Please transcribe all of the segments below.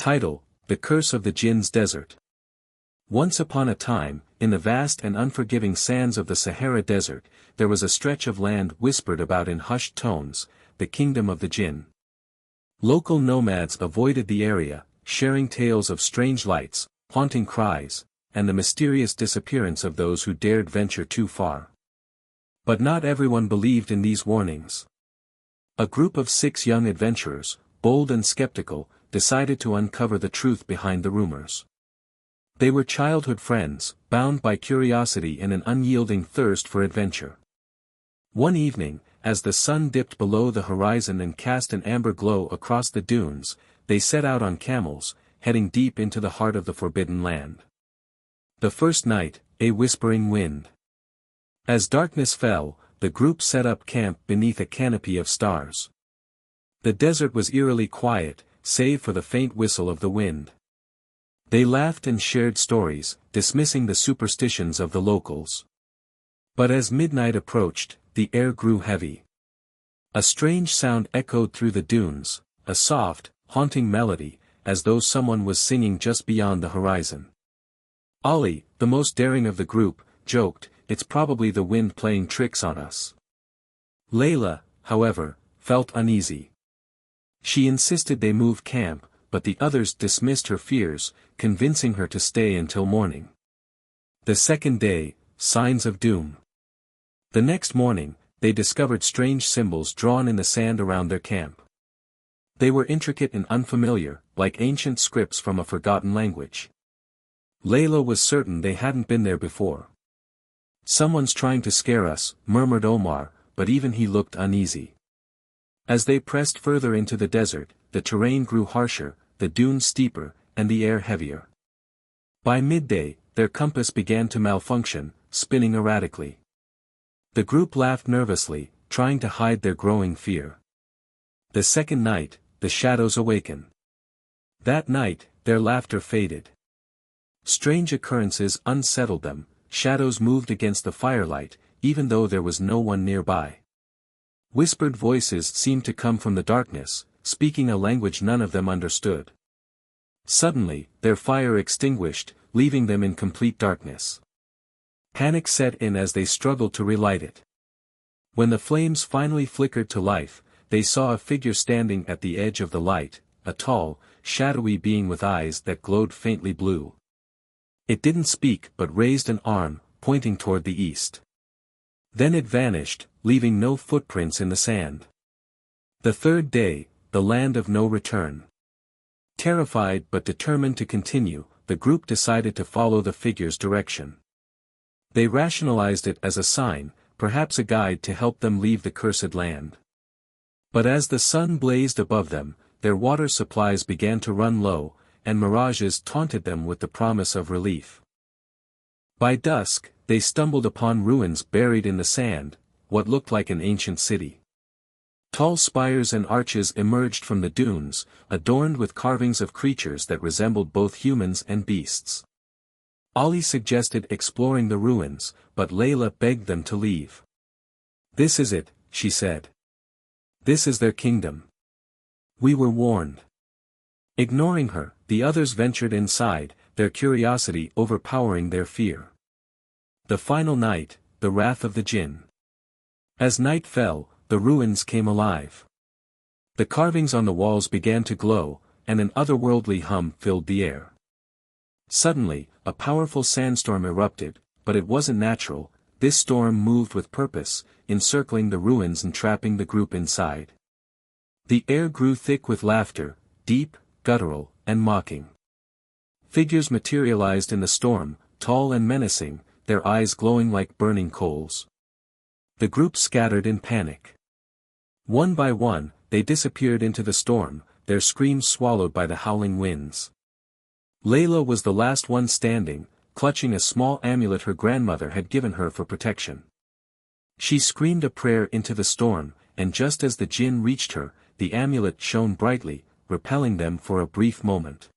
Title: The Curse of the Jinn's Desert. Once upon a time, in the vast and unforgiving sands of the Sahara Desert, there was a stretch of land whispered about in hushed tones, the kingdom of the Jinn. Local nomads avoided the area, sharing tales of strange lights, haunting cries, and the mysterious disappearance of those who dared venture too far. But not everyone believed in these warnings. A group of 6 young adventurers, bold and skeptical, decided to uncover the truth behind the rumors. They were childhood friends, bound by curiosity and an unyielding thirst for adventure. One evening, as the sun dipped below the horizon and cast an amber glow across the dunes, they set out on camels, heading deep into the heart of the Forbidden Land. The first night, a whispering wind. As darkness fell, the group set up camp beneath a canopy of stars. The desert was eerily quiet, save for the faint whistle of the wind. They laughed and shared stories, dismissing the superstitions of the locals. But as midnight approached, the air grew heavy. A strange sound echoed through the dunes, a soft, haunting melody, as though someone was singing just beyond the horizon. Ali, the most daring of the group, joked, "It's probably the wind playing tricks on us." Layla, however, felt uneasy. She insisted they move camp, but the others dismissed her fears, convincing her to stay until morning. The second day, signs of doom. The next morning, they discovered strange symbols drawn in the sand around their camp. They were intricate and unfamiliar, like ancient scripts from a forgotten language. Layla was certain they hadn't been there before. "Someone's trying to scare us," murmured Omar, but even he looked uneasy. As they pressed further into the desert, the terrain grew harsher, the dunes steeper, and the air heavier. By midday, their compass began to malfunction, spinning erratically. The group laughed nervously, trying to hide their growing fear. The second night, the shadows awakened. That night, their laughter faded. Strange occurrences unsettled them, shadows moved against the firelight, even though there was no one nearby. Whispered voices seemed to come from the darkness, speaking a language none of them understood. Suddenly, their fire extinguished, leaving them in complete darkness. Panic set in as they struggled to relight it. When the flames finally flickered to life, they saw a figure standing at the edge of the light, a tall, shadowy being with eyes that glowed faintly blue. It didn't speak but raised an arm, pointing toward the east. Then it vanished, leaving no footprints in the sand. The third day, the land of no return. Terrified but determined to continue, the group decided to follow the figure's direction. They rationalized it as a sign, perhaps a guide to help them leave the cursed land. But as the sun blazed above them, their water supplies began to run low, and mirages taunted them with the promise of relief. By dusk, they stumbled upon ruins buried in the sand, what looked like an ancient city. Tall spires and arches emerged from the dunes, adorned with carvings of creatures that resembled both humans and beasts. Ali suggested exploring the ruins, but Layla begged them to leave. "This is it," she said. "This is their kingdom. We were warned." Ignoring her, the others ventured inside, their curiosity overpowering their fear. The final night, the wrath of the Jinn. As night fell, the ruins came alive. The carvings on the walls began to glow, and an otherworldly hum filled the air. Suddenly, a powerful sandstorm erupted, but it wasn't natural. This storm moved with purpose, encircling the ruins and trapping the group inside. The air grew thick with laughter, deep, guttural, and mocking. Figures materialized in the storm, tall and menacing, their eyes glowing like burning coals. The group scattered in panic. One by one, they disappeared into the storm, their screams swallowed by the howling winds. Layla was the last one standing, clutching a small amulet her grandmother had given her for protection. She screamed a prayer into the storm, and just as the Jinn reached her, the amulet shone brightly, repelling them for a brief moment.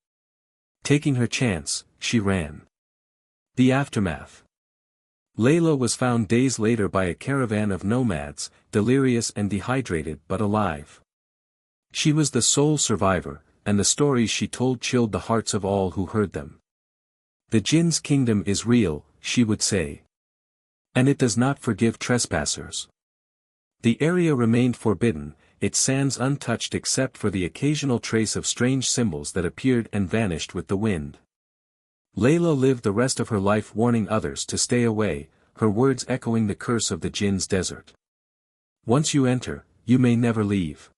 Taking her chance, she ran. The aftermath. Layla was found days later by a caravan of nomads, delirious and dehydrated but alive. She was the sole survivor, and the stories she told chilled the hearts of all who heard them. The Jinn's kingdom is real, she would say. And it does not forgive trespassers. The area remained forbidden, its sands untouched except for the occasional trace of strange symbols that appeared and vanished with the wind. Layla lived the rest of her life warning others to stay away, her words echoing the curse of the Jinn's desert. Once you enter, you may never leave.